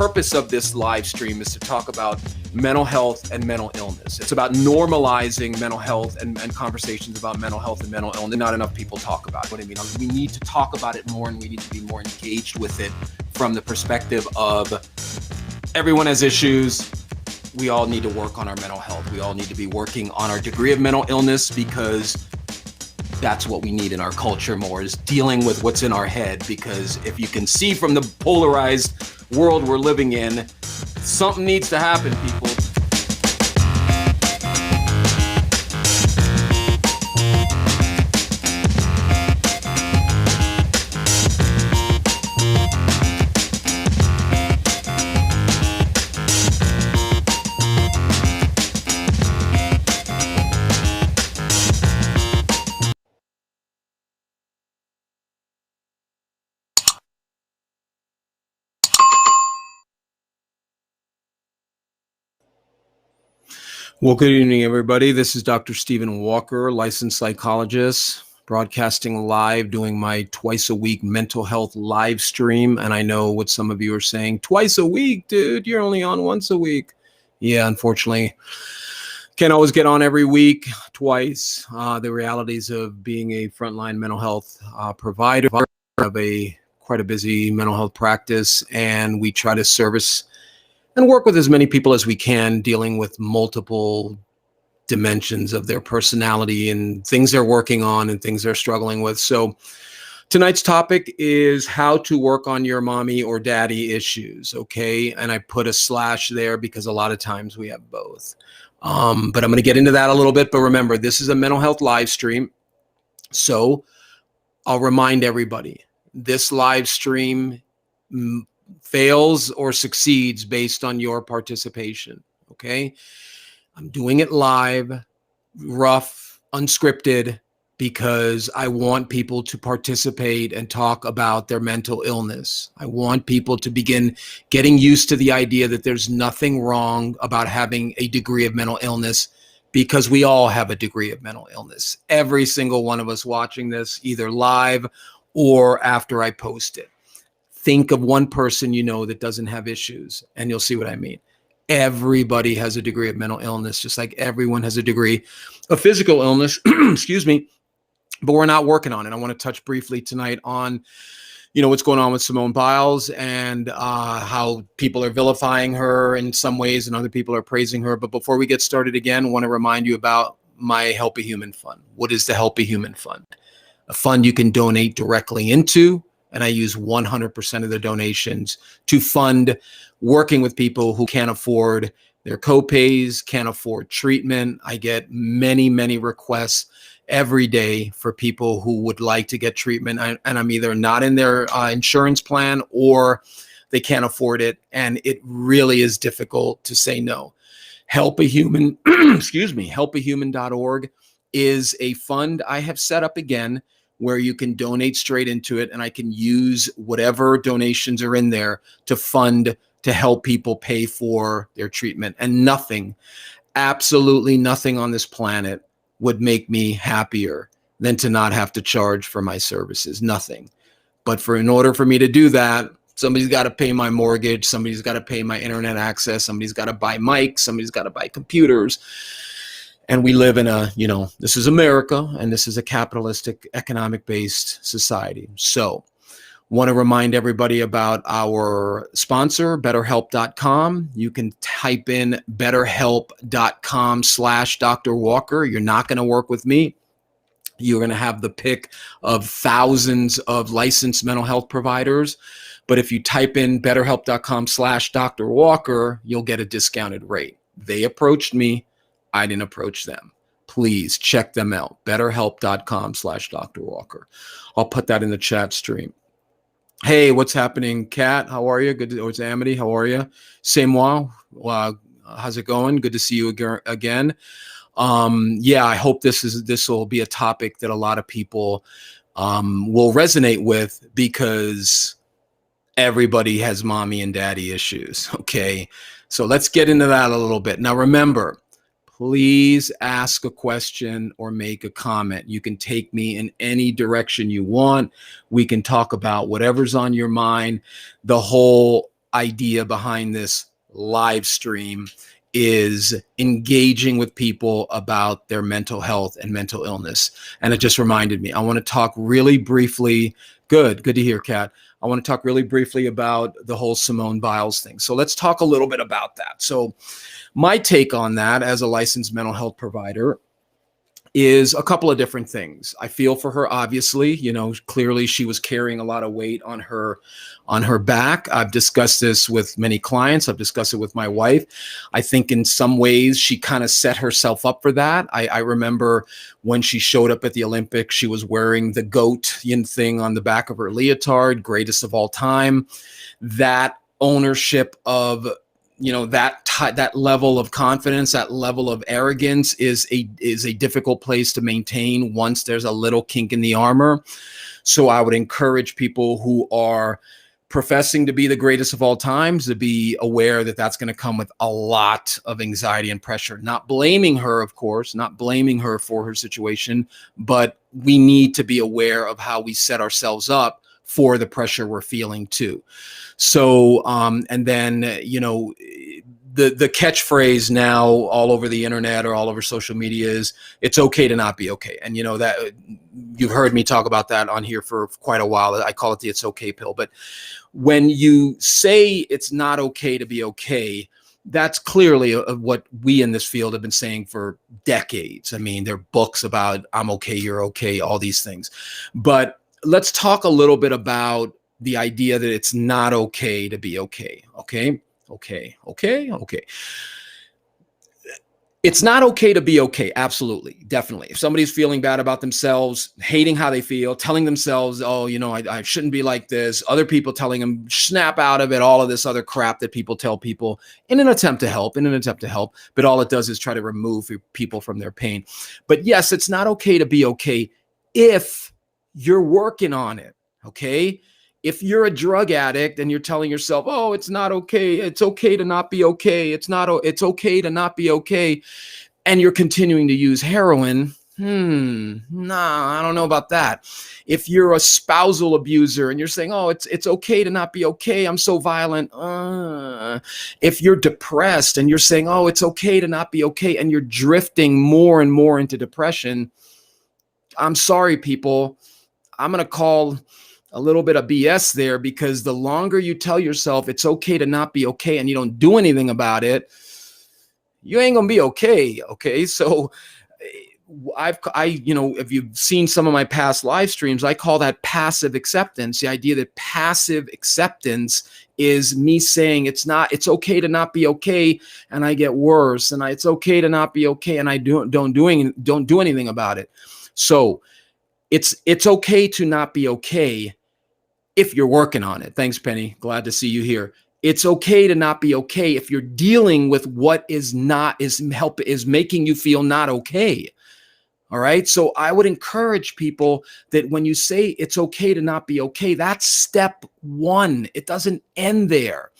purpose of this live stream is to talk about mental health and mental illness. It's about normalizing mental health and conversations about mental health and mental illness. Not enough people talk about it. What I mean, we need to talk about it more, and we need to be more engaged with it from the perspective of everyone has issues. We all need to work on our mental health. We all need to be working on our degree of mental illness, because that's what we need in our culture more, is dealing with what's in our head. Because if you can see from the polarized world we're living in, something needs to happen, people. Well, good evening, everybody. This is Dr. Stephen Walker, licensed psychologist, broadcasting live, doing my twice a week mental health live stream. And I know what some of you are saying, twice a week, dude, you're only on once a week. Yeah, unfortunately, can't always get on every week, twice. The realities of being a frontline mental health provider of quite a busy mental health practice, and we try to service and work with as many people as we can, dealing with multiple dimensions of their personality and things they're working on and things they're struggling with. So tonight's topic is how to work on your mommy or daddy issues, okay? And I put a slash there because a lot of times we have both. But I'm going to get into that a little bit. But remember, this is a mental health live stream. So I'll remind everybody, this live stream fails or succeeds based on your participation, okay? I'm doing it live, rough, unscripted, because I want people to participate and talk about their mental illness. I want people to begin getting used to the idea that there's nothing wrong about having a degree of mental illness, because we all have a degree of mental illness. Every single one of us watching this, either live or after I post it. Think of one person you know that doesn't have issues, and you'll see what I mean. Everybody has a degree of mental illness, just like everyone has a degree of physical illness, excuse me, but we're not working on it. I want to touch briefly tonight on, what's going on with Simone Biles and how people are vilifying her in some ways and other people are praising her. But before we get started again, I want to remind you about my Help a Human Fund. What is the Help a Human Fund? A fund you can donate directly into, and I use 100% of the donations to fund working with people who can't afford their co-pays, can't afford treatment. I get many, many requests every day for people who would like to get treatment, and I'm either not in their insurance plan or they can't afford it, and it really is difficult to say no. Help a Human, helpahuman.org is a fund I have set up again, where you can donate straight into it, and I can use whatever donations are in there to fund, to help people pay for their treatment. And nothing, absolutely nothing on this planet would make me happier than to not have to charge for my services. Nothing. But in order for me to do that, somebody's got to pay my mortgage, somebody's got to pay my internet access, somebody's got to buy mics, somebody's got to buy computers. And we live in this is America, and this is a capitalistic, economic-based society. So want to remind everybody about our sponsor, BetterHelp.com. You can type in BetterHelp.com/Dr. Walker. You're not going to work with me. You're going to have the pick of thousands of licensed mental health providers. But if you type in BetterHelp.com/Dr. Walker, you'll get a discounted rate. They approached me. I didn't approach them. Please check them out. BetterHelp.com/Dr. Walker. I'll put that in the chat stream. Hey, what's happening, Kat? How are you? Good. It's Amity. How are you? Samoas. How's it going? Good to see you again. I hope this will be a topic that a lot of people will resonate with, because everybody has mommy and daddy issues. Okay, so let's get into that a little bit. Now, remember, please ask a question or make a comment. You can take me in any direction you want. We can talk about whatever's on your mind. The whole idea behind this live stream is engaging with people about their mental health and mental illness. And it just reminded me, I want to talk really briefly. Good to hear, Kat. I want to talk really briefly about the whole Simone Biles thing. So let's talk a little bit about that. So my take on that as a licensed mental health provider is a couple of different things. I feel for her, obviously. Clearly she was carrying a lot of weight on her back. I've discussed this with many clients. I've discussed it with my wife. I think in some ways she kind of set herself up for that. I remember when she showed up at the Olympics, she was wearing the GOAT thing on the back of her leotard, greatest of all time. That ownership of that level of confidence, that level of arrogance is a difficult place to maintain once there's a little kink in the armor. So I would encourage people who are professing to be the greatest of all times to be aware that that's going to come with a lot of anxiety and pressure. Not blaming her, of course, not blaming her for her situation, but we need to be aware of how we set ourselves up for the pressure we're feeling too. So, and then, the catchphrase now all over the internet or all over social media is it's okay to not be okay. And that you've heard me talk about that on here for quite a while. I call it the it's okay pill. But when you say it's not okay to be okay, that's clearly what we in this field have been saying for decades. I mean, there are books about I'm okay, you're okay, all these things. But let's talk a little bit about the idea that it's not okay to be okay. Okay. It's not okay to be okay. Absolutely. Definitely. If somebody's feeling bad about themselves, hating how they feel, telling themselves, oh, I shouldn't be like this. Other people telling them, snap out of it, all of this other crap that people tell people in an attempt to help. But all it does is try to remove people from their pain. But yes, it's not okay to be okay if you're working on it. Okay. If you're a drug addict and you're telling yourself, oh, it's not okay. It's okay to not be okay. It's okay to not be okay. And you're continuing to use heroin. Nah, I don't know about that. If you're a spousal abuser and you're saying, oh, it's okay to not be okay. I'm so violent. If you're depressed and you're saying, oh, it's okay to not be okay. And you're drifting more and more into depression. I'm sorry, people. I'm going to call a little bit of BS there, because the longer you tell yourself it's okay to not be okay and you don't do anything about it, you ain't gonna be okay. Okay. So if you've seen some of my past live streams, I call that passive acceptance. The idea that passive acceptance is me saying it's okay to not be okay, and I get worse, and it's okay to not be okay, and I don't do anything about it. So it's okay to not be okay if you're working on it. Thanks, Penny. Glad to see you here. It's okay to not be okay if you're dealing with what is making you feel not okay. All right. So I would encourage people that when you say it's okay to not be okay, that's step one. It doesn't end there.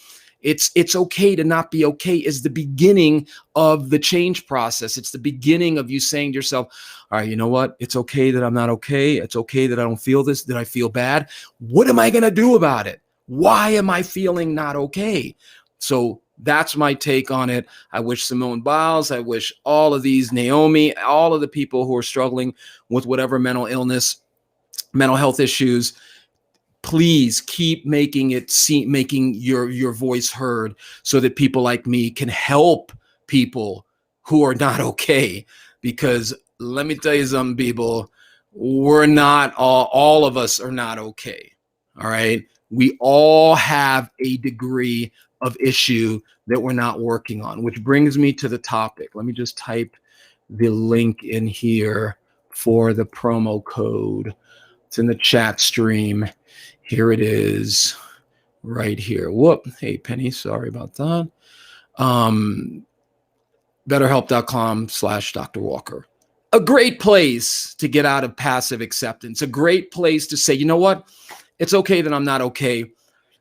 It's okay to not be okay is the beginning of the change process. It's the beginning of you saying to yourself, all right, you know what? It's okay that I'm not okay. It's okay that I don't feel this, that I feel bad. What am I going to do about it? Why am I feeling not okay? So that's my take on it. I wish Simone Biles, I wish all of these, Naomi, all of the people who are struggling with whatever mental illness, mental health issues, please keep making your voice heard so that people like me can help people who are not okay. Because let me tell you something, people, we're not all of us are not okay. All right. We all have a degree of issue that we're not working on, which brings me to the topic. Let me just type the link in here for the promo code. It's in the chat stream. Here it is right here. Whoop. Hey, Penny. Sorry about that. BetterHelp.com/Dr. Walker. A great place to get out of passive acceptance. A great place to say, you know what? It's okay that I'm not okay.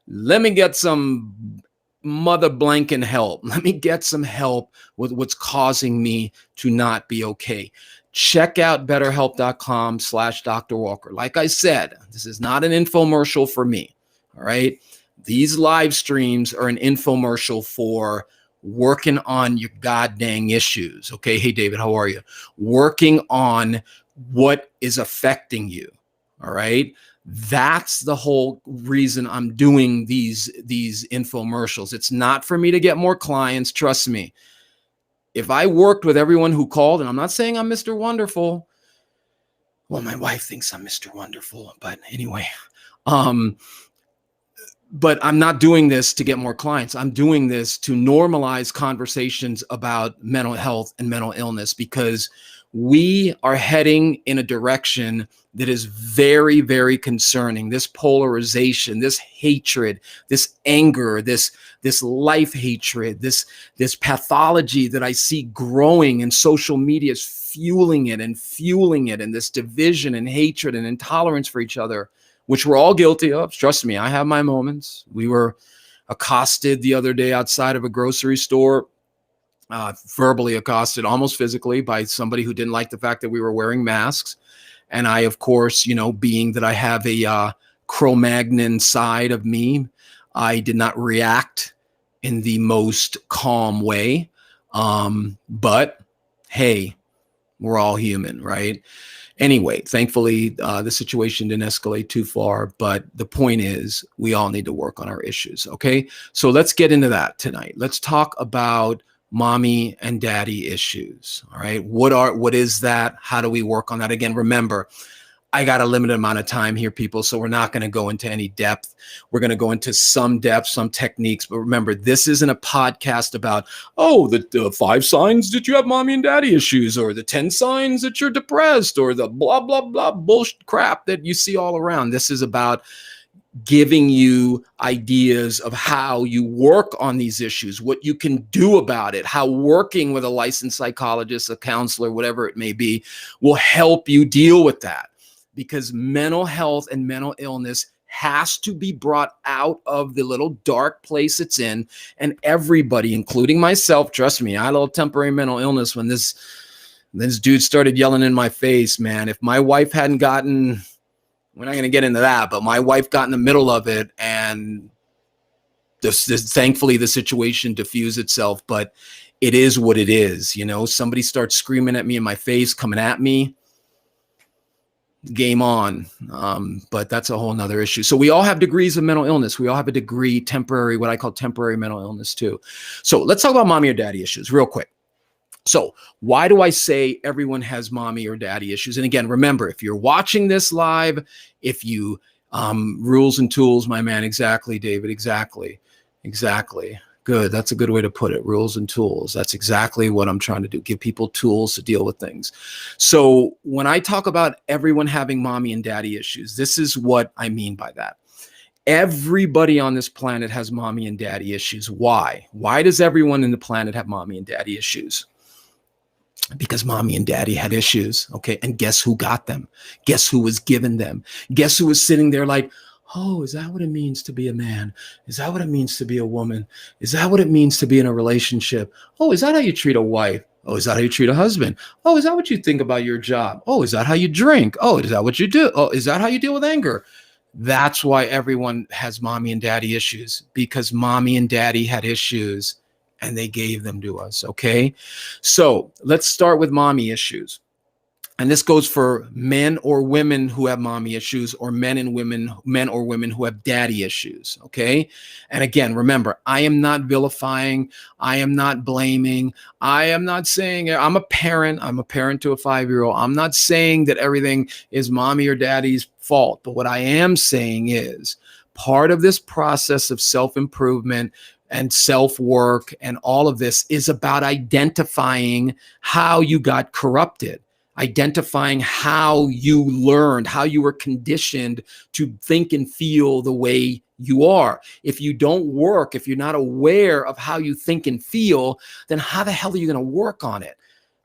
Let me get some mother blanking help. Let me get some help with what's causing me to not be okay. Check out BetterHelp.com/Dr. Walker. Like I said, this is not an infomercial for me. All right. These live streams are an infomercial for working on your god dang issues. Okay. Hey, David, how are you? Working on what is affecting you. All right. That's the whole reason I'm doing these infomercials. It's not for me to get more clients. Trust me. If I worked with everyone who called, and I'm not saying I'm Mr. Wonderful. Well, my wife thinks I'm Mr. Wonderful, but anyway, but I'm not doing this to get more clients. I'm doing this to normalize conversations about mental health and mental illness, because we are heading in a direction that is very, very concerning. This polarization, this hatred, this anger, this life hatred, this pathology that I see growing in social media is fueling it, and this division and hatred and intolerance for each other, which we're all guilty of. Trust me, I have my moments. We were accosted the other day outside of a grocery store, verbally accosted, almost physically, by somebody who didn't like the fact that we were wearing masks. And I, of course, being that I have a Cro-Magnon side of me, I did not react in the most calm way. But hey, we're all human, right? Anyway, thankfully, the situation didn't escalate too far, but the point is we all need to work on our issues, okay? So let's get into that tonight. Let's talk about mommy and daddy issues, all right? What is that? How do we work on that? Again, remember, I got a limited amount of time here, people, so we're not going to go into any depth. We're going to go into some depth, some techniques, but remember, this isn't a podcast about, the 5 signs that you have mommy and daddy issues, or the 10 signs that you're depressed, or the blah, blah, blah bullshit crap that you see all around. This is about giving you ideas of how you work on these issues, what you can do about it, how working with a licensed psychologist, a counselor, whatever it may be, will help you deal with that. Because mental health and mental illness has to be brought out of the little dark place it's in. And everybody, including myself, trust me, I had a little temporary mental illness when this dude started yelling in my face, man. If my wife hadn't gotten, we're not going to get into that, but my wife got in the middle of it, and thankfully the situation diffused itself. But it is what it is. Somebody starts screaming at me in my face, coming at me. Game on. But that's a whole nother issue. So we all have degrees of mental illness. We all have a degree, temporary, what I call temporary mental illness too. So let's talk about mommy or daddy issues real quick. So why do I say everyone has mommy or daddy issues? And again, remember, if you're watching this live, if you, rules and tools, my man, exactly, David, exactly. Good. That's a good way to put it. Rules and tools. That's exactly what I'm trying to do. Give people tools to deal with things. So when I talk about everyone having mommy and daddy issues, this is what I mean by that. Everybody on this planet has mommy and daddy issues. Why? Why does everyone in the planet have mommy and daddy issues? Because mommy and daddy had issues. Okay. And guess who got them? Guess who was given them? Guess who was sitting there like, oh, is that what it means to be a man? Is that what it means to be a woman? Is that what it means to be in a relationship? Oh, is that how you treat a wife? Oh, is that how you treat a husband? Oh, is that what you think about your job? Oh, is that how you drink? Oh, is that what you do? Oh, is that how you deal with anger? That's why everyone has mommy and daddy issues, because mommy and daddy had issues and they gave them to us. Okay. So let's start with mommy issues. And this goes for men or women who have mommy issues, or men or women who have daddy issues. Okay. And again, remember, I am not vilifying. I am not blaming. I am not saying I'm a parent to a 5-year-old. I'm not saying that everything is mommy or daddy's fault. But what I am saying is part of this process of self-improvement and self-work and all of this is about identifying how you got corrupted. Identifying how you learned, how you were conditioned to think and feel the way you are. If you don't work, if you're not aware of how you think and feel, then how the hell are you going to work on it?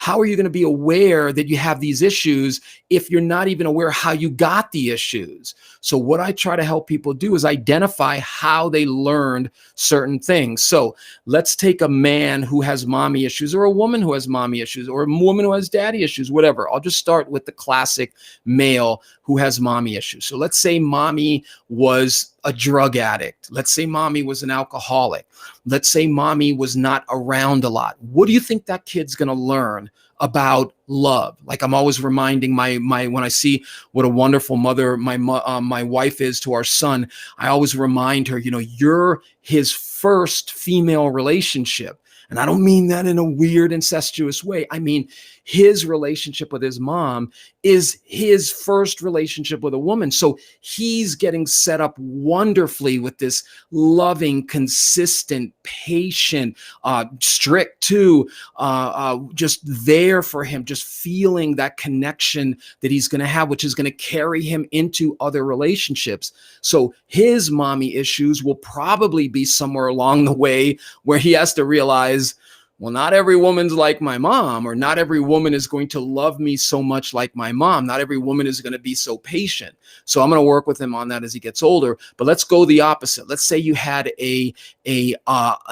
How are you going to be aware that you have these issues if you're not even aware how you got the issues? So what I try to help people do is identify how they learned certain things. So let's take a man who has mommy issues, or a woman who has mommy issues, or a woman who has daddy issues, whatever. I'll just start with the classic male who has mommy issues. So let's say mommy was a drug addict. Let's say mommy was an alcoholic. Let's say mommy was not around a lot. What do you think that kid's going to learn about love? Like, I'm always reminding my when I see what a wonderful mother my wife is to our son, I always remind her, you're his first female relationship. And I don't mean that in a weird incestuous way. I mean, his relationship with his mom is his first relationship with a woman. So he's getting set up wonderfully with this loving, consistent, patient, strict too, just there for him, just feeling that connection that he's going to have, which is going to carry him into other relationships. So his mommy issues will probably be somewhere along the way where he has to realize, well, not every woman's like my mom, or not every woman is going to love me so much like my mom. Not every woman is going to be so patient. So I'm going to work with him on that as he gets older. But let's go the opposite. Let's say you had a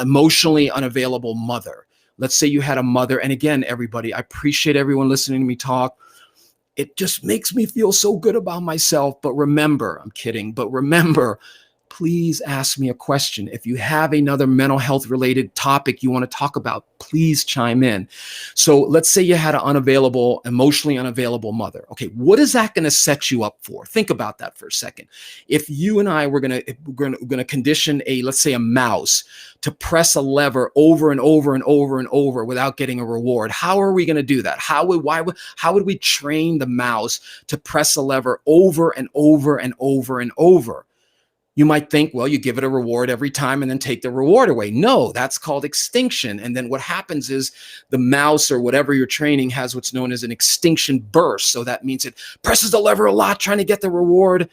emotionally unavailable mother. Let's say you had a mother. And again, everybody, I appreciate everyone listening to me talk. It just makes me feel so good about myself. But remember, I'm kidding, but remember, please ask me a question. If you have another mental health related topic you want to talk about, please chime in. So let's say you had an emotionally unavailable mother. Okay, what is that going to set you up for? Think about that for a second. If you and I were going to condition let's say a mouse to press a lever over and over and over and over without getting a reward, how are we going to do that? How would we train the mouse to press a lever over and over and over and over? You might think, well, you give it a reward every time and then take the reward away. No, that's called extinction. And then what happens is the mouse or whatever you're training has what's known as an extinction burst. So that means it presses the lever a lot trying to get the reward,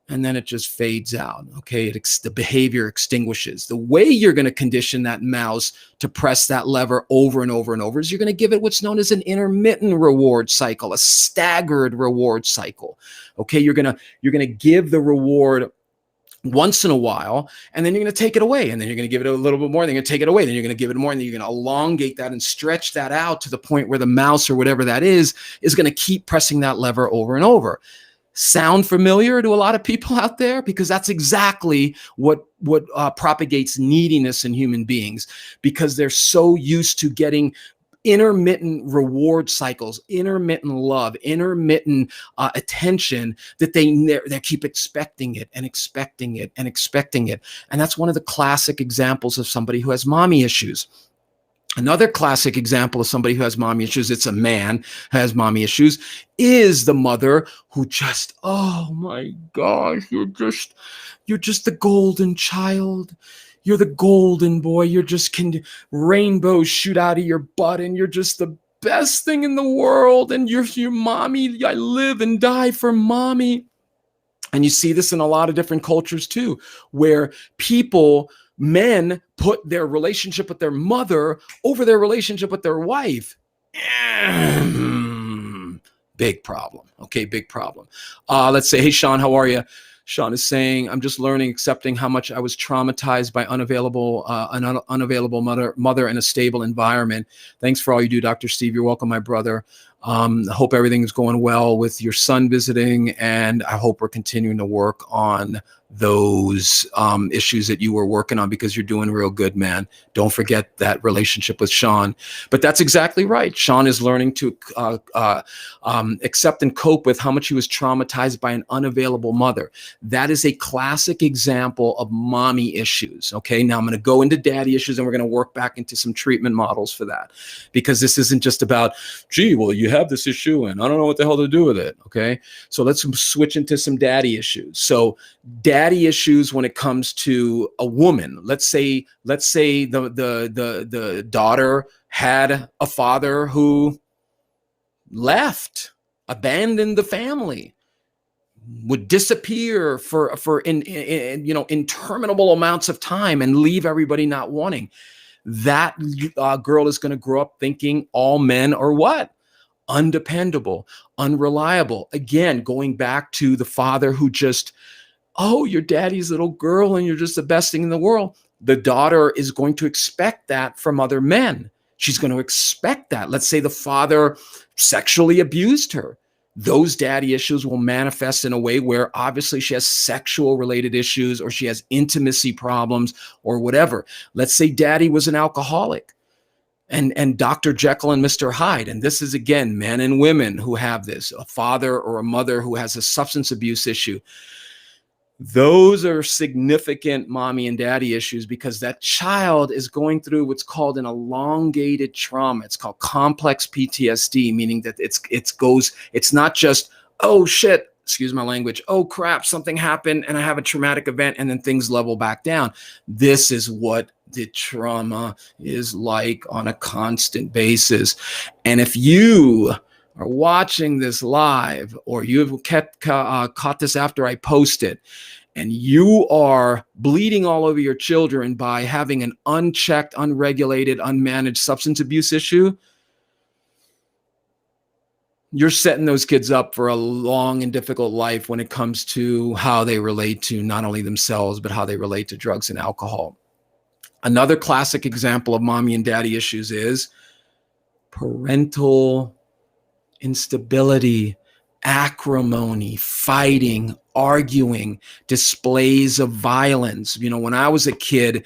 and then it just fades out. Okay, the behavior extinguishes. The way you're going to condition that mouse to press that lever over and over and over is you're going to give it what's known as an intermittent reward cycle, a staggered reward cycle. Okay, you're going to give the reward once in a while, and then you're going to take it away, and then you're going to give it a little bit more, then you're going to take it away, then you're going to give it more, and then you're going to elongate that and stretch that out to the point where the mouse or whatever that is going to keep pressing that lever over and over. Sound familiar to a lot of people out there? Because that's exactly what propagates neediness in human beings, because they're so used to getting intermittent reward cycles, intermittent love, intermittent attention, that they keep expecting it and expecting it and expecting it. And that's one of the classic examples of somebody who has mommy issues. Another classic example of somebody who has mommy issues, it's a man who has mommy issues, is the mother who just, oh my gosh, you're just the golden child. You're the golden boy. You're just rainbows shoot out of your butt, and you're just the best thing in the world. And you're your mommy. I live and die for mommy. And you see this in a lot of different cultures too, where men put their relationship with their mother over their relationship with their wife. Big problem. Okay, big problem. Let's say, hey, Sean, how are you? Sean is saying, I'm just learning, accepting how much I was traumatized by an unavailable mother in a stable environment. Thanks for all you do, Dr. Steve. You're welcome, my brother. I hope everything's going well with your son visiting, and I hope we're continuing to work on those issues that you were working on, because you're doing real good, man. Don't forget that relationship with Sean. But that's exactly right. Sean is learning to accept and cope with how much he was traumatized by an unavailable mother. That is a classic example of mommy issues. Okay, now I'm going to go into daddy issues, and we're going to work back into some treatment models for that, because this isn't just about, gee, well, you have this issue and I don't know what the hell to do with it. Okay, so let's switch into some daddy issues. So daddy issues when it comes to a woman. Let's say the daughter had a father who left, abandoned the family, would disappear for interminable amounts of time and leave everybody not wanting. That girl is going to grow up thinking all men are what? Undependable, unreliable. Again, going back to the father who just, oh, you're daddy's little girl and you're just the best thing in the world. The daughter is going to expect that from other men. She's going to expect that. Let's say the father sexually abused her. those daddy issues will manifest in a way where obviously she has sexual related issues or she has intimacy problems or whatever. Let's say daddy was an alcoholic and Dr. Jekyll and Mr. Hyde. And this is, again, men and women who have this, a father or a mother who has a substance abuse issue. Those are significant mommy and daddy issues because that child is going through what's called an elongated trauma. It's called complex PTSD, meaning that it's not just, oh shit, excuse my language, oh crap, something happened and I have a traumatic event and then things level back down. This is what the trauma is like on a constant basis. And if you are watching this live or you've caught this after I posted, and you are bleeding all over your children by having an unchecked, unregulated, unmanaged substance abuse issue, you're setting those kids up for a long and difficult life when it comes to how they relate to not only themselves, but how they relate to drugs and alcohol. Another classic example of mommy and daddy issues is parental instability, acrimony, fighting, arguing, displays of violence. You know, when I was a kid,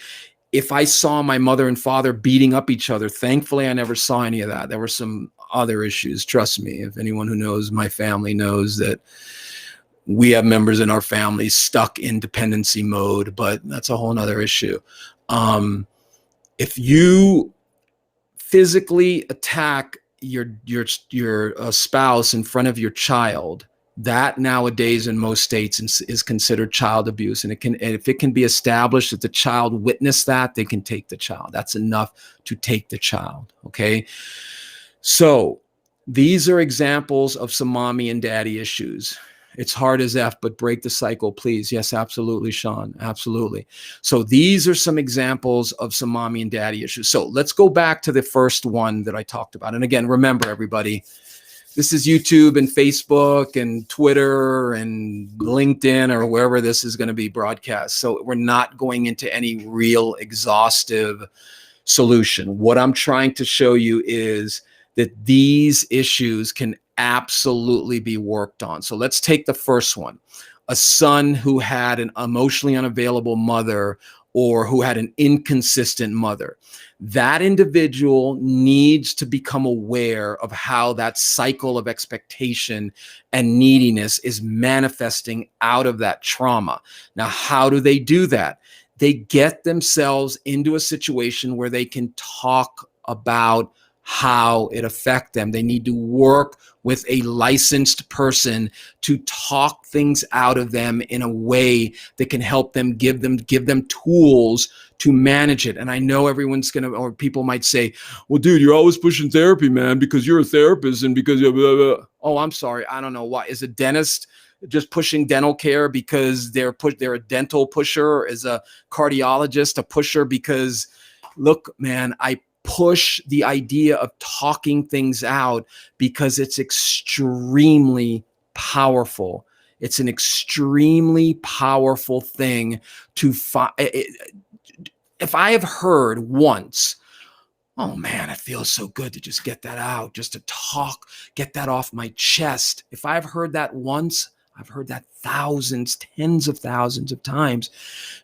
if I saw my mother and father beating up each other, thankfully I never saw any of that. There were some other issues. Trust me, if anyone who knows my family knows that we have members in our family stuck in dependency mode, but that's a whole nother issue. If you physically attack your spouse in front of your child, that nowadays in most states is considered child abuse. And if it can be established that the child witnessed that, they can take the child. That's enough to take the child. Okay. So these are examples of some mommy and daddy issues. It's hard as F, but break the cycle, please. Yes, absolutely, Sean. Absolutely. So these are some examples of some mommy and daddy issues. So let's go back to the first one that I talked about. And again, remember, everybody, this is YouTube and Facebook and Twitter and LinkedIn or wherever this is going to be broadcast. So we're not going into any real exhaustive solution. What I'm trying to show you is that these issues can absolutely be worked on. So let's take the first one. A son who had an emotionally unavailable mother or who had an inconsistent mother. That individual needs to become aware of how that cycle of expectation and neediness is manifesting out of that trauma. Now, how do they do that? They get themselves into a situation where they can talk about how it affects them. They need to work with a licensed person to talk things out of them in a way that can help them, give them tools to manage it. And I know everyone's gonna, or people might say, well, dude, you're always pushing therapy, man, because you're a therapist and because you're blah, blah. Oh, I'm sorry, I don't know why. Is a dentist just pushing dental care because they're a dental pusher? Is a cardiologist a pusher because, look, man, I push the idea of talking things out because it's extremely powerful. It's an extremely powerful thing to find. If I have heard once, oh man, it feels so good to just get that out, just to talk, get that off my chest. If I've heard that once, I've heard that thousands, tens of thousands of times.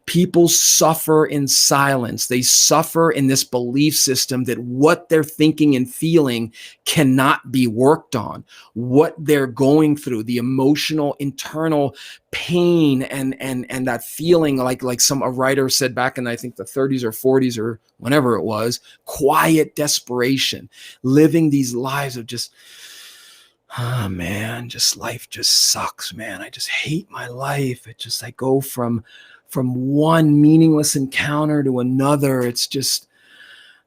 People suffer in silence. They suffer in this belief system that what they're thinking and feeling cannot be worked on. What they're going through, the emotional, internal pain and that feeling like a writer said back in, I think, the 30s or 40s or whenever it was, quiet desperation, living these lives of just, oh man, just life just sucks, man. I just hate my life. It just, I go from one meaningless encounter to another. It's just,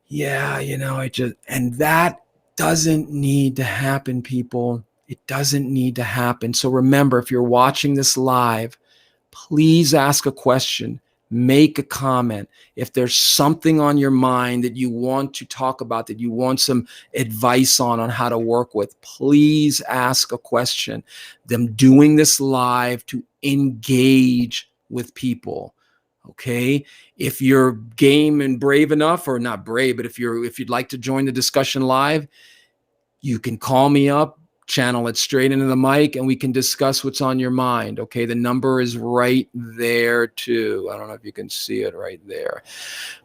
yeah, and that doesn't need to happen, people. It doesn't need to happen. So remember, if you're watching this live, please ask a question. Make a comment. If there's something on your mind that you want to talk about, that you want some advice on how to work with, please ask a question. I'm doing this live to engage with people. Okay. If you're game and brave enough, or not brave, but if you'd like to join the discussion live, you can call me up, channel it straight into the mic and we can discuss what's on your mind. Okay. The number is right there too. I don't know if you can see it right there,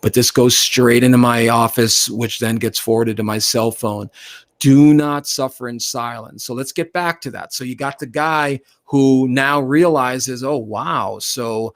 but this goes straight into my office, which then gets forwarded to my cell phone. Do not suffer in silence. So let's get back to that. So you got the guy who now realizes, oh, wow. So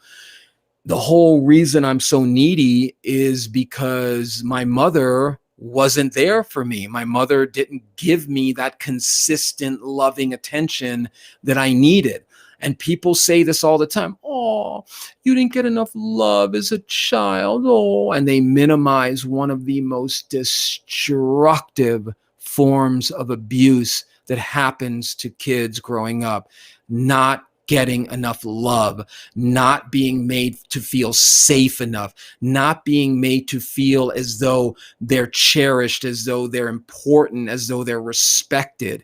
the whole reason I'm so needy is because my mother wasn't there for me. My mother didn't give me that consistent loving attention that I needed. And people say this all the time. Oh, you didn't get enough love as a child. Oh, and they minimize one of the most destructive forms of abuse that happens to kids growing up. Not getting enough love, not being made to feel safe enough, not being made to feel as though they're cherished, as though they're important, as though they're respected.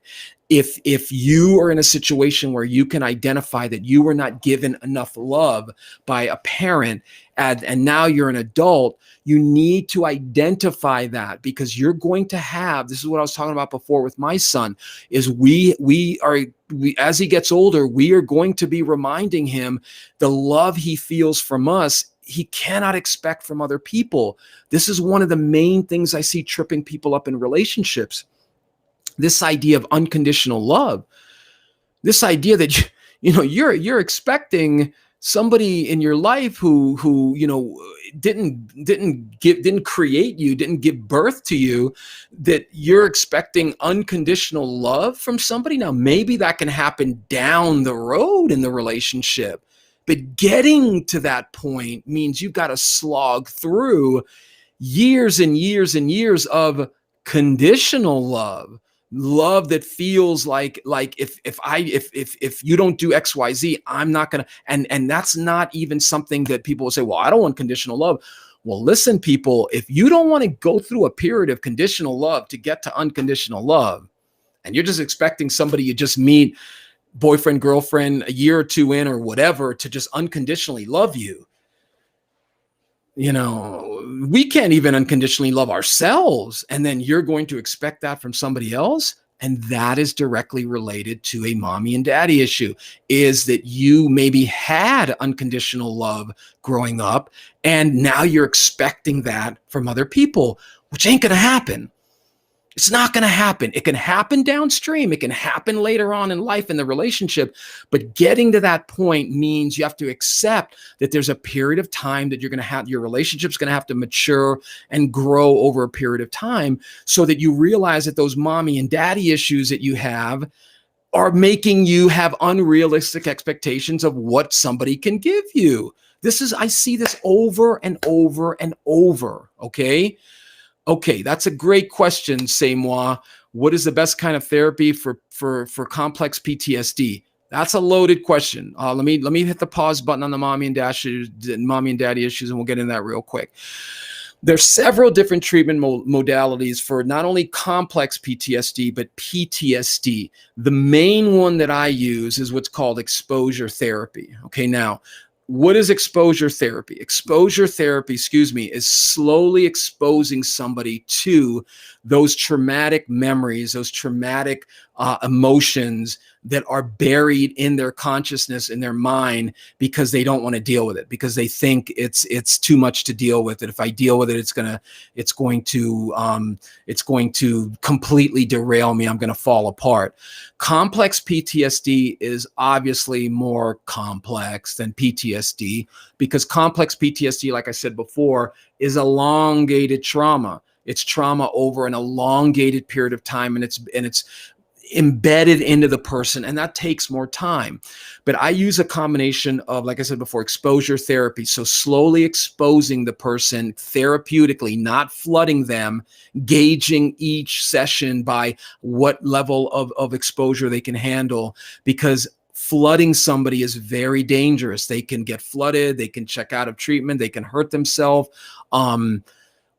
If you are in a situation where you can identify that you were not given enough love by a parent and now you're an adult, you need to identify that, because you're going to have, this is what I was talking about before with my son, is we as he gets older, we are going to be reminding him the love he feels from us, he cannot expect from other people. This is one of the main things I see tripping people up in relationships. This idea of unconditional love, this idea that you're expecting somebody in your life who didn't create you, didn't give birth to you, that you're expecting unconditional love from somebody. Now, maybe that can happen down the road in the relationship, but getting to that point means you've got to slog through years and years and years of conditional love that feels like if you don't do XYZ, I'm not gonna, and that's not even something that people will say, well, I don't want conditional love. Well, listen, people, if you don't want to go through a period of conditional love to get to unconditional love, and you're just expecting somebody you just meet, boyfriend, girlfriend, a year or two in or whatever, to just unconditionally love you, we can't even unconditionally love ourselves. And then you're going to expect that from somebody else. And that is directly related to a mommy and daddy issue, is that you maybe had unconditional love growing up, and now you're expecting that from other people, which ain't going to happen. It's not going to happen. It can happen downstream. It can happen later on in life in the relationship. But getting to that point means you have to accept that there's a period of time that your relationship's going to have to mature and grow over a period of time, so that you realize that those mommy and daddy issues that you have are making you have unrealistic expectations of what somebody can give you. I see this over and over and over. Okay, that's a great question, Samoas. What is the best kind of therapy for complex PTSD? That's a loaded question. Let me hit the pause button on the mommy and daddy issues, and we'll get into that real quick. There's several different treatment modalities for not only complex PTSD, but PTSD. The main one that I use is what's called exposure therapy. Okay, now, what is exposure therapy? Exposure therapy, is slowly exposing somebody to those traumatic memories, those traumatic emotions that are buried in their consciousness, in their mind, because they don't want to deal with it, because they think it's too much to deal with. And if I deal with it, it's going to completely derail me. I'm going to fall apart. Complex PTSD is obviously more complex than PTSD, because complex PTSD, like I said before, is elongated trauma. It's trauma over an elongated period of time, and it's embedded into the person, and that takes more time. But I use a combination of, like I said before, exposure therapy. So slowly exposing the person therapeutically, not flooding them, gauging each session by what level of exposure they can handle, because flooding somebody is very dangerous. They can get flooded, they can check out of treatment, they can hurt themselves.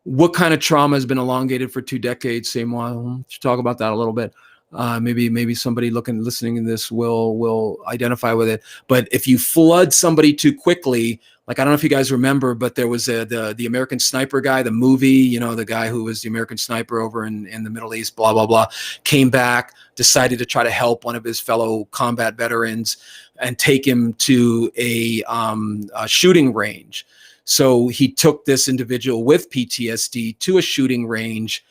What kind of trauma has been elongated for 2 decades? Samoas, let's talk about that a little bit. Maybe somebody listening to this will identify with it. But if you flood somebody too quickly, like, I don't know if you guys remember, but there was the American Sniper guy, the movie, you know, the guy who was the American Sniper over in the Middle East, blah, blah, blah, came back, decided to try to help one of his fellow combat veterans and take him to a shooting range. So he took this individual with PTSD to a shooting range.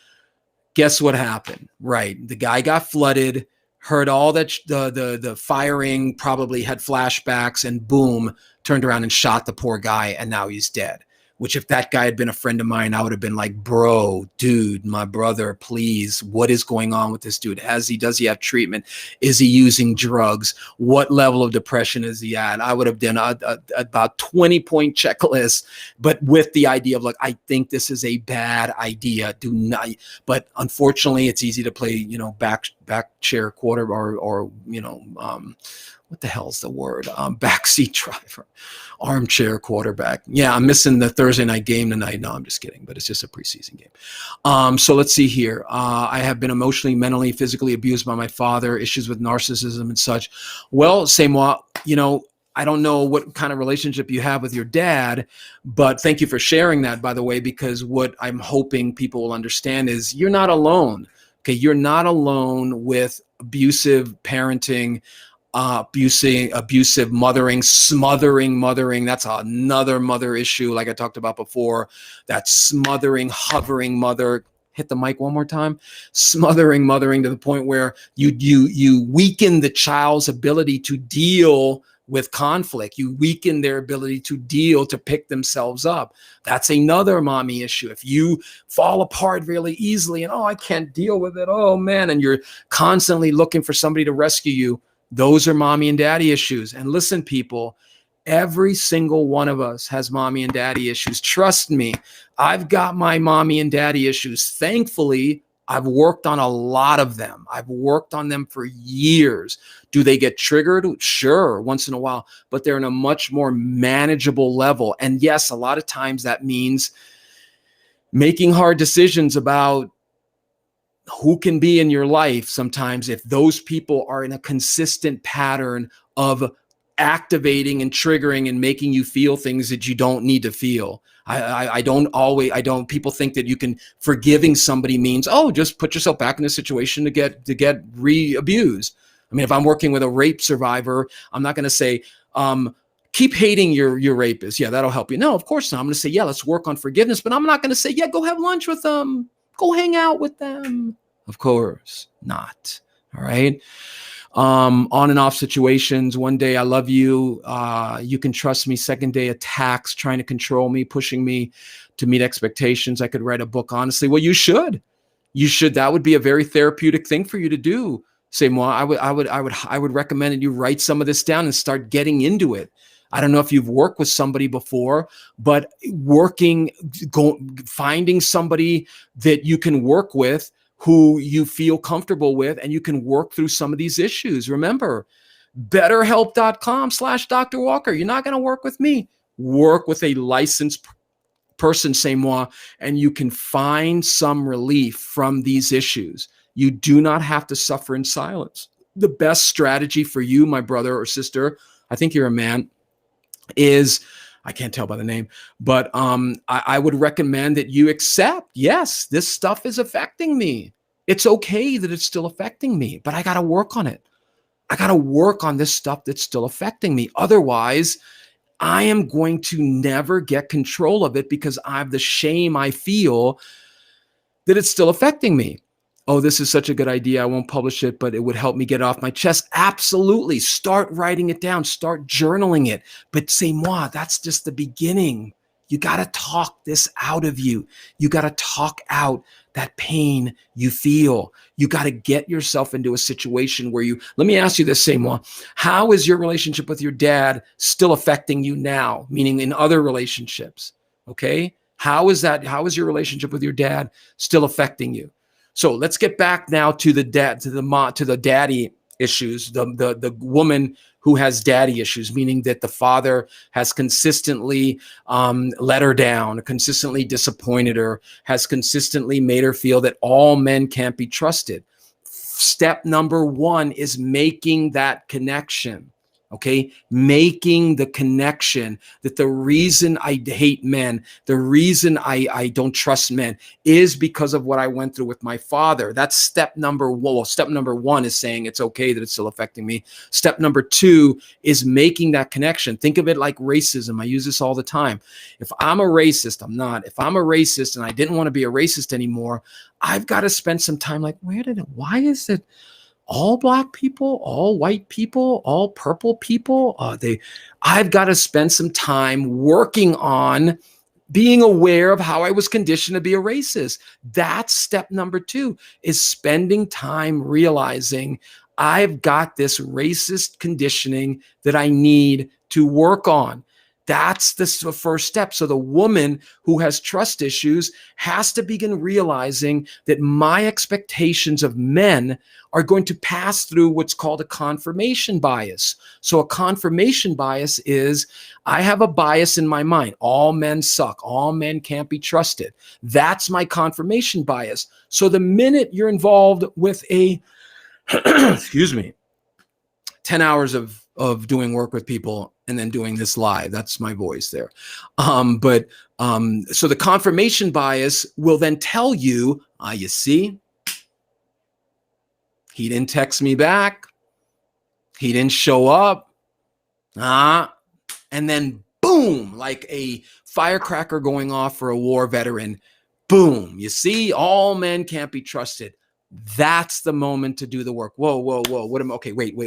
Guess what happened? Right. The guy got flooded, heard all that, the firing, probably had flashbacks, and boom, turned around and shot the poor guy, and now he's dead. Which, if that guy had been a friend of mine, I would have been like, bro, dude, my brother, please, what is going on with this dude? Does he have treatment? Is he using drugs? What level of depression is he at? I would have done about 20-point checklist, but with the idea of, like, I think this is a bad idea. Do not. But unfortunately, it's easy to play, back chair quarter or what the hell's the word? Backseat driver, armchair quarterback. Yeah, I'm missing the Thursday night game tonight. No, I'm just kidding, but it's just a preseason game. So let's see here. I have been emotionally, mentally, physically abused by my father, issues with narcissism and such. Well, Samoa, I don't know what kind of relationship you have with your dad, but thank you for sharing that, by the way, because what I'm hoping people will understand is you're not alone. Okay, you're not alone with abusive parenting, abusive mothering, smothering mothering. That's another mother issue, like I talked about before. That smothering, hovering mother. Hit the mic one more time. Smothering mothering to the point where you weaken the child's ability to deal with conflict. You weaken their ability to pick themselves up. That's another mommy issue. If you fall apart really easily and, I can't deal with it, oh man, and you're constantly looking for somebody to rescue you, those are mommy and daddy issues. And listen, people, every single one of us has mommy and daddy issues. Trust me, I've got my mommy and daddy issues. Thankfully, I've worked on a lot of them. I've worked on them for years. Do they get triggered? Sure, once in a while, but they're in a much more manageable level. And yes, a lot of times that means making hard decisions about who can be in your life sometimes if those people are in a consistent pattern of activating and triggering and making you feel things that you don't need to feel. People think that forgiving somebody means, just put yourself back in a situation to get re-abused. I mean, if I'm working with a rape survivor, I'm not going to say, keep hating your rapist. Yeah, that'll help you. No, of course not. I'm going to say, yeah, let's work on forgiveness, but I'm not going to say, yeah, go have lunch with them. Go hang out with them. Of course not. All right. On and off situations. One day, I love you. You can trust me. Second day, attacks, trying to control me, pushing me to meet expectations. I could write a book, honestly. Well, you should. You should. That would be a very therapeutic thing for you to do. Say more. I would recommend that you write some of this down and start getting into it. I don't know if you've worked with somebody before, but finding somebody that you can work with who you feel comfortable with, and you can work through some of these issues. Remember, betterhelp.com/Dr. Walker. You're not going to work with me. Work with a licensed person, say moi, and you can find some relief from these issues. You do not have to suffer in silence. The best strategy for you, my brother or sister, I think you're a man, is, I can't tell by the name, but I would recommend that you accept, yes, this stuff is affecting me. It's okay that it's still affecting me, but I got to work on it. I got to work on this stuff that's still affecting me. Otherwise, I am going to never get control of it because I have the shame I feel that it's still affecting me. Oh, this is such a good idea. I won't publish it, but it would help me get it off my chest. Absolutely. Start writing it down. Start journaling it. But say moi, that's just the beginning. You got to talk this out of you. You got to talk out that pain you feel. You got to get yourself into a situation where let me ask you this, say moi, how is your relationship with your dad still affecting you now? Meaning in other relationships, okay? How is your relationship with your dad still affecting you? So let's get back now to the daddy issues, the woman who has daddy issues, meaning that the father has consistently let her down, consistently disappointed her, has consistently made her feel that all men can't be trusted. Step number one is making that connection. Okay, making the connection that the reason I hate men, the reason I don't trust men is because of what I went through with my father. That's step number one. Well, step number one is saying it's okay that it's still affecting me. Step number two is making that connection. Think of it like racism. I use this all the time. If I'm a racist, I'm not. If I'm a racist and I didn't want to be a racist anymore, I've got to spend some time like, why is it all black people, all white people, all purple people? I've got to spend some time working on being aware of how I was conditioned to be a racist. That's step number two, is spending time realizing I've got this racist conditioning that I need to work on. That's the first step. So the woman who has trust issues has to begin realizing that my expectations of men are going to pass through what's called a confirmation bias. So a confirmation bias is I have a bias in my mind. All men suck. All men can't be trusted. That's my confirmation bias. So the minute you're involved with a, excuse me, 10 hours of doing work with people and then doing this live. That's my voice there. So the confirmation bias will then tell you, you see, he didn't text me back. He didn't show up. And then boom, like a firecracker going off for a war veteran. Boom. You see, all men can't be trusted. That's the moment to do the work. Whoa. Okay, wait.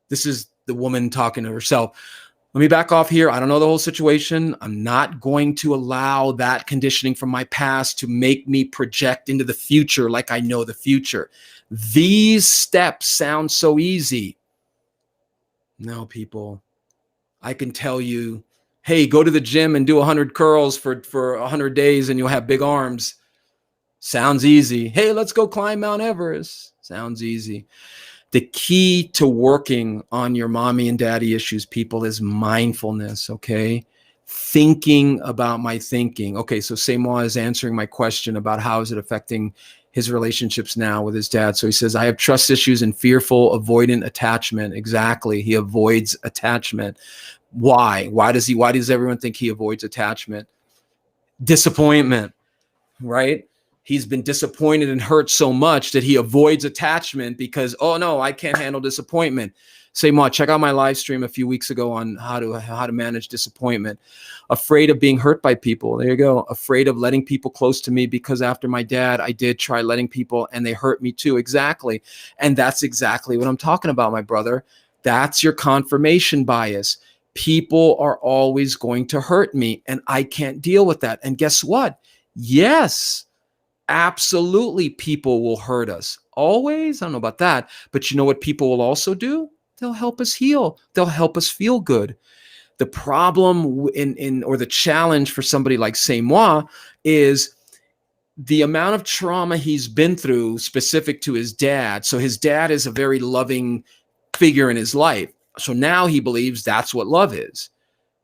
This is the woman talking to herself. Let me back off here. I don't know the whole situation. I'm not going to allow that conditioning from my past to make me project into the future like I know the future. These steps sound so easy. No, people, I can tell you, hey, go to the gym and do 100 curls for 100 days and you'll have big arms. Sounds easy. Hey, let's go climb Mount Everest. Sounds easy. The key to working on your mommy and daddy issues, people, is mindfulness, okay? Thinking about my thinking. Okay, so Samoas is answering my question about how is it affecting his relationships now with his dad. So he says, I have trust issues and fearful avoidant attachment. Exactly. He avoids attachment. Why? Why does everyone think he avoids attachment? Disappointment, right? He's been disappointed and hurt so much that he avoids attachment because, oh no, I can't handle disappointment. Say, Ma, check out my live stream a few weeks ago on how to manage disappointment. Afraid of being hurt by people. There you go. Afraid of letting people close to me because after my dad, I did try letting people and they hurt me too. Exactly. And that's exactly what I'm talking about, my brother. That's your confirmation bias. People are always going to hurt me and I can't deal with that. And guess what? Yes, absolutely, people will hurt us. Always? I don't know about that. But you know what people will also do? They'll help us heal. They'll help us feel good. The problem or the challenge for somebody like Samoa is the amount of trauma he's been through specific to his dad. So his dad is a very loving figure in his life. So now he believes that's what love is.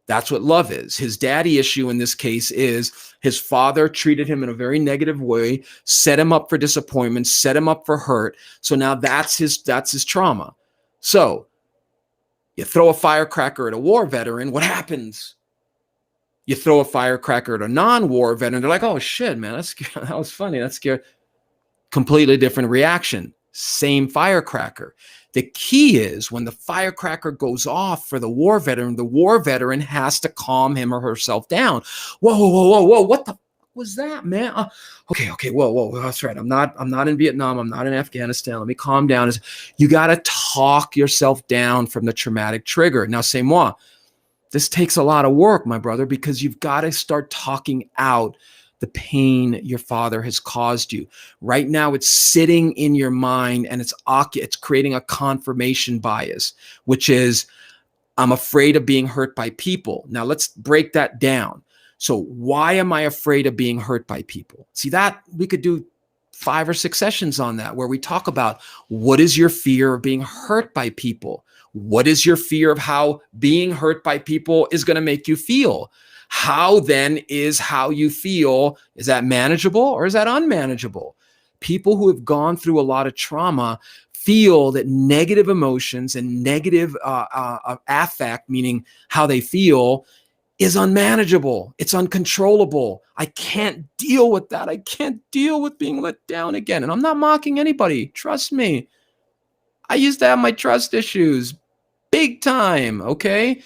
That's what love is. His daddy issue in this case is his father treated him in a very negative way, set him up for disappointment, set him up for hurt. So now that's his trauma. So you throw a firecracker at a war veteran, what happens? You throw a firecracker at a non-war veteran, they're like, oh shit, man, that was funny. That's scary. Completely different reaction. Same firecracker. The key is when the firecracker goes off for the war veteran has to calm him or herself down. Whoa. What the was that, man? Okay. Whoa. That's right. I'm not in Vietnam. I'm not in Afghanistan. Let me calm down. You got to talk yourself down from the traumatic trigger. Now, c'est moi. This takes a lot of work, my brother, because you've got to start talking out the pain your father has caused you. Right now, it's sitting in your mind and it's creating a confirmation bias, which is, I'm afraid of being hurt by people. Now, let's break that down. So why am I afraid of being hurt by people? See, that we could do 5 or 6 sessions on that, where we talk about what is your fear of being hurt by people? What is your fear of how being hurt by people is going to make you feel? How then is how you feel, is that manageable or is that unmanageable? people who have gone through a lot of trauma feel that negative emotions and negative affect, meaning how they feel, is unmanageable. It's uncontrollable. I can't deal with that. I can't deal with being let down again. And I'm not mocking anybody. Trust me. I used to have my trust issues big time. Okay.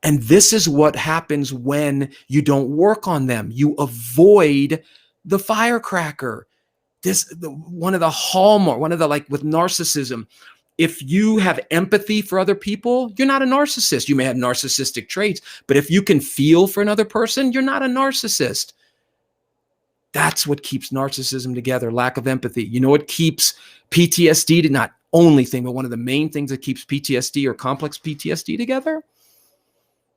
And this is what happens when you don't work on them. You avoid the firecracker. One of the like with narcissism, if you have empathy for other people, you're not a narcissist. You may have narcissistic traits, but if you can feel for another person, you're not a narcissist. That's what keeps narcissism together, lack of empathy. You know what keeps PTSD, not only thing, but one of the main things that keeps PTSD or complex PTSD together?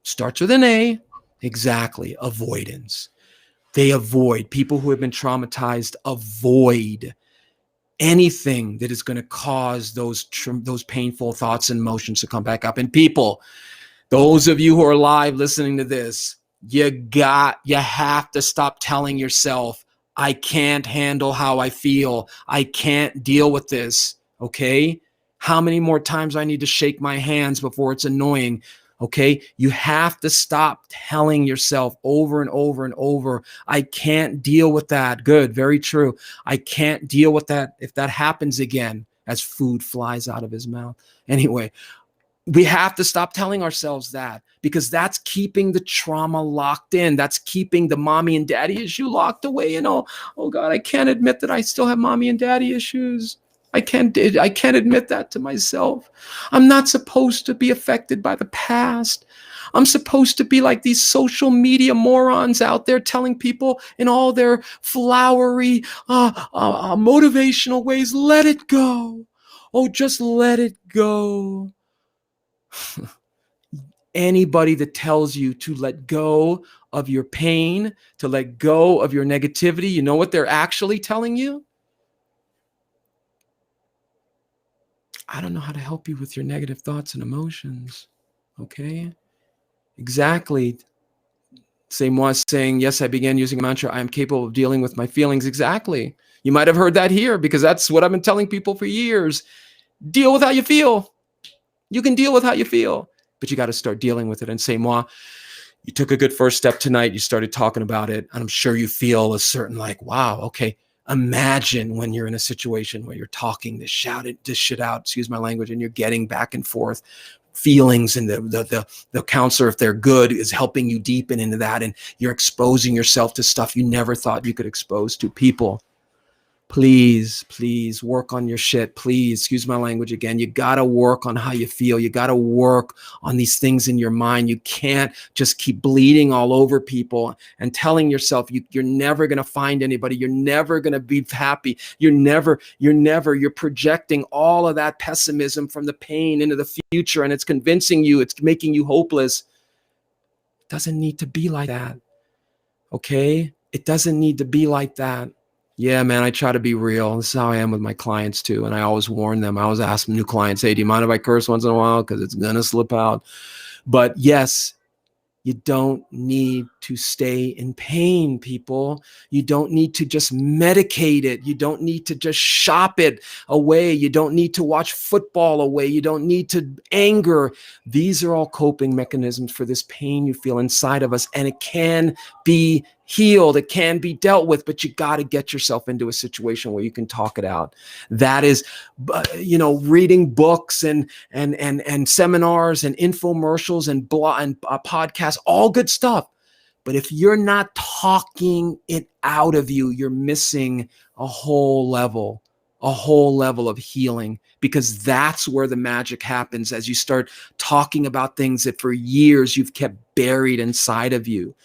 Starts with an A. Exactly. Avoidance. They avoid. People who have been traumatized avoid anything that is going to cause those painful thoughts and emotions to come back up. And people, those of you who are live listening to this, you have to stop telling yourself, I can't handle how I feel. I can't deal with this. Okay? How many more times I need to shake my hands before it's annoying? Okay, you have to stop telling yourself over and over and over, I can't deal with that. Good, very true. I can't deal with that if that happens again, as food flies out of his mouth. Anyway, we have to stop telling ourselves that, because that's keeping the trauma locked in. That's keeping the mommy and daddy issue locked away. Oh God, I can't admit that I still have mommy and daddy issues. I can't admit that to myself. I'm not supposed to be affected by the past. I'm supposed to be like these social media morons out there telling people in all their flowery, motivational ways, let it go. Oh, just let it go. Anybody that tells you to let go of your pain, to let go of your negativity, you know what they're actually telling you? I don't know how to help you with your negative thoughts and emotions. Okay? Exactly. Samoas saying, yes, I began using a mantra. I am capable of dealing with my feelings. Exactly. You might have heard that here, because that's what I've been telling people for years. Deal with how you feel. You can deal with how you feel, but you got to start dealing with it. And Samoa, you took a good first step tonight. You started talking about it. And I'm sure you feel a certain like, wow, okay. Imagine when you're in a situation where you're talking this shit out, excuse my language, and you're getting back and forth feelings, and the counselor, if they're good, is helping you deepen into that, and you're exposing yourself to stuff you never thought you could expose to. People, please work on your shit. Please, excuse my language again. You got to work on how you feel. You got to work on these things in your mind. You can't just keep bleeding all over people and telling yourself you're never going to find anybody. You're never going to be happy. You're projecting all of that pessimism from the pain into the future, and it's convincing you, it's making you hopeless. It doesn't need to be like that. Okay? It doesn't need to be like that. Yeah, man, I try to be real. This is how I am with my clients too. And I always warn them. I always ask new clients, hey, do you mind if I curse once in a while? Because it's going to slip out. But yes, you don't need to stay in pain, people. You don't need to just medicate it. You don't need to just shop it away. You don't need to watch football away. You don't need to anger. These are all coping mechanisms for this pain you feel inside of us. And it can be healed. It can be dealt with, but you got to get yourself into a situation where you can talk it out. That is, reading books and seminars and infomercials and podcasts, all good stuff. But if you're not talking it out of you, you're missing a whole level of healing, because that's where the magic happens, as you start talking about things that for years you've kept buried inside of you.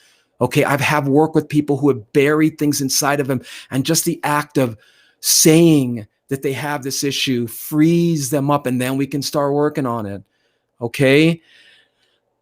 Okay, I've had work with people who have buried things inside of them, and just the act of saying that they have this issue frees them up, and then we can start working on it. Okay?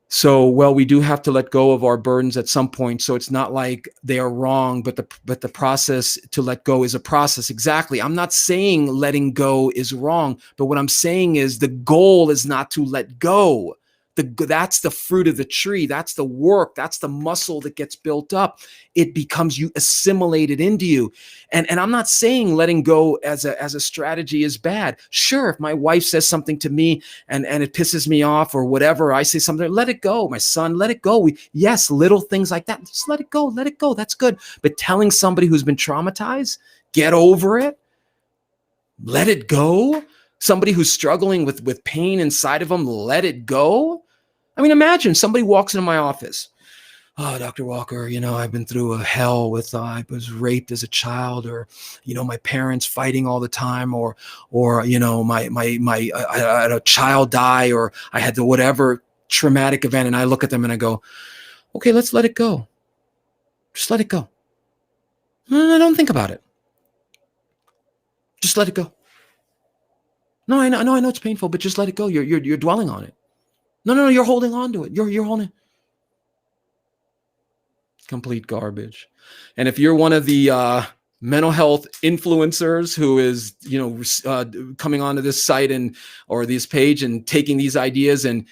So, we do have to let go of our burdens at some point. So it's not like they are wrong, but the process to let go is a process. Exactly. I'm not saying letting go is wrong, but what I'm saying is the goal is not to let go. That's the fruit of the tree. That's the work. That's the muscle that gets built up. It becomes you assimilated into you. And I'm not saying letting go as a strategy is bad. Sure, if my wife says something to me and it pisses me off or whatever, I say something, let it go. My son, let it go. Yes, little things like that. Just let it go. Let it go. That's good. But telling somebody who's been traumatized, get over it, let it go. Somebody who's struggling with pain inside of them, let it go. I mean, imagine somebody walks into my office. Oh, Dr. Walker, I've been through a hell with, I was raped as a child, or, my parents fighting all the time, or, I had a child die, or I had the whatever traumatic event. And I look at them and I go, okay, let's let it go. Just let it go. No, don't think about it. Just let it go. No, I know it's painful, but just let it go. You're dwelling on it. No, you're holding on to it. You're holding. Complete garbage. And if you're one of the mental health influencers who is, coming onto this site or this page and taking these ideas, and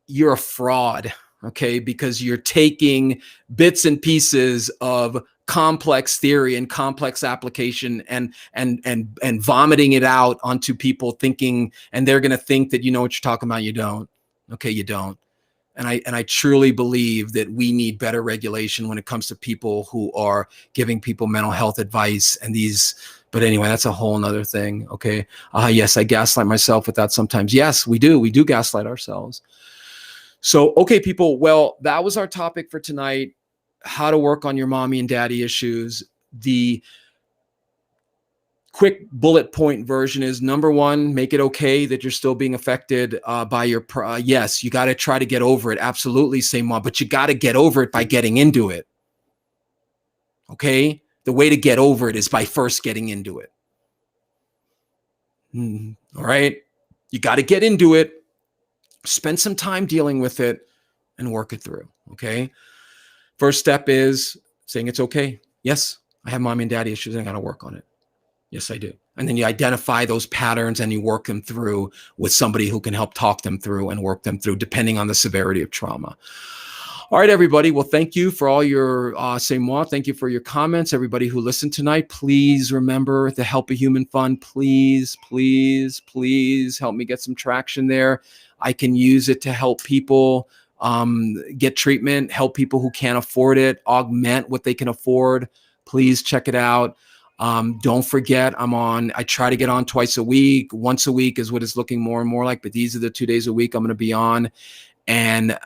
you're a fraud, okay? Because you're taking bits and pieces of complex theory and complex application and vomiting it out onto people, thinking, and they're going to think that you know what you're talking about. You don't. Okay, you don't. And I truly believe that we need better regulation when it comes to people who are giving people mental health advice and these. But anyway, that's a whole nother thing. Okay. Yes, I gaslight myself with that sometimes. Yes, we do. We do gaslight ourselves. So, okay, people. Well, that was our topic for tonight. How to work on your mommy and daddy issues. The quick bullet point version is, number one, make it okay that you're still being affected by your, yes, you got to try to get over it. Absolutely, say mom, but you got to get over it by getting into it. Okay. The way to get over it is by first getting into it. All right. You got to get into it, spend some time dealing with it, and work it through. Okay. First step is saying it's okay. Yes, I have mommy and daddy issues and I got to work on it. Yes, I do. And then you identify those patterns and you work them through with somebody who can help talk them through and work them through, depending on the severity of trauma. All right, everybody. Well, thank you for all your Samoa. Thank you for your comments. Everybody who listened tonight, please remember the Help a Human Fund. Please, please, please help me get some traction there. I can use it to help people get treatment, help people who can't afford it, augment what they can afford. Please check it out. Don't forget, I try to get on twice a week. Once a week is what it's looking more and more like, but these are the 2 days a week I'm going to be on. And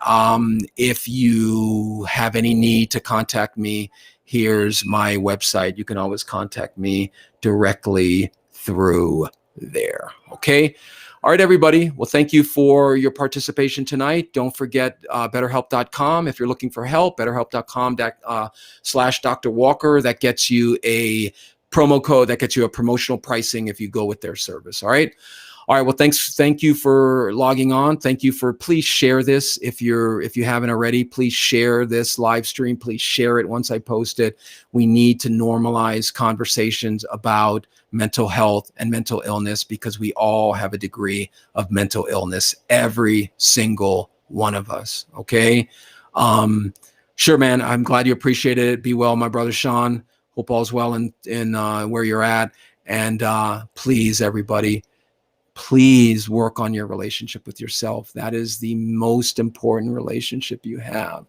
if you have any need to contact me, here's my website. You can always contact me directly through there. Okay. All right, everybody. Well, thank you for your participation tonight. Don't forget betterhelp.com. If you're looking for help, betterhelp.com/Dr. Walker. That gets you a promo code, that gets you a promotional pricing if you go with their service. All right. All right. Well, thank you for logging on. Thank you for, please share this. If you haven't already, please share this live stream. Please share it once I post it. We need to normalize conversations about mental health and mental illness, because we all have a degree of mental illness, every single one of us. Okay. Sure, man. I'm glad you appreciated it. Be well, my brother Sean. Hope all's well in where you're at. And please, everybody, please work on your relationship with yourself. That is the most important relationship you have.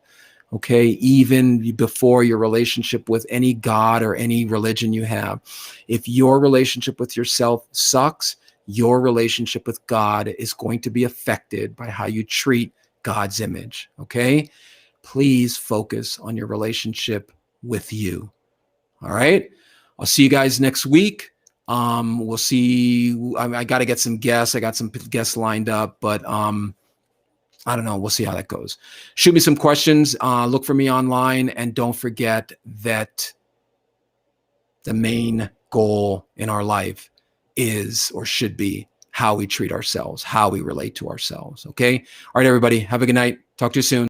Okay. Even before your relationship with any God or any religion you have. If your relationship with yourself sucks, your relationship with God is going to be affected by how you treat God's image. Okay. Please focus on your relationship with you. All right. I'll see you guys next week. We'll see. I got to get some guests. I got some guests lined up, but I don't know. We'll see how that goes. Shoot me some questions. Look for me online. And don't forget that the main goal in our life is, or should be, how we treat ourselves, how we relate to ourselves. Okay. All right, everybody. Have a good night. Talk to you soon.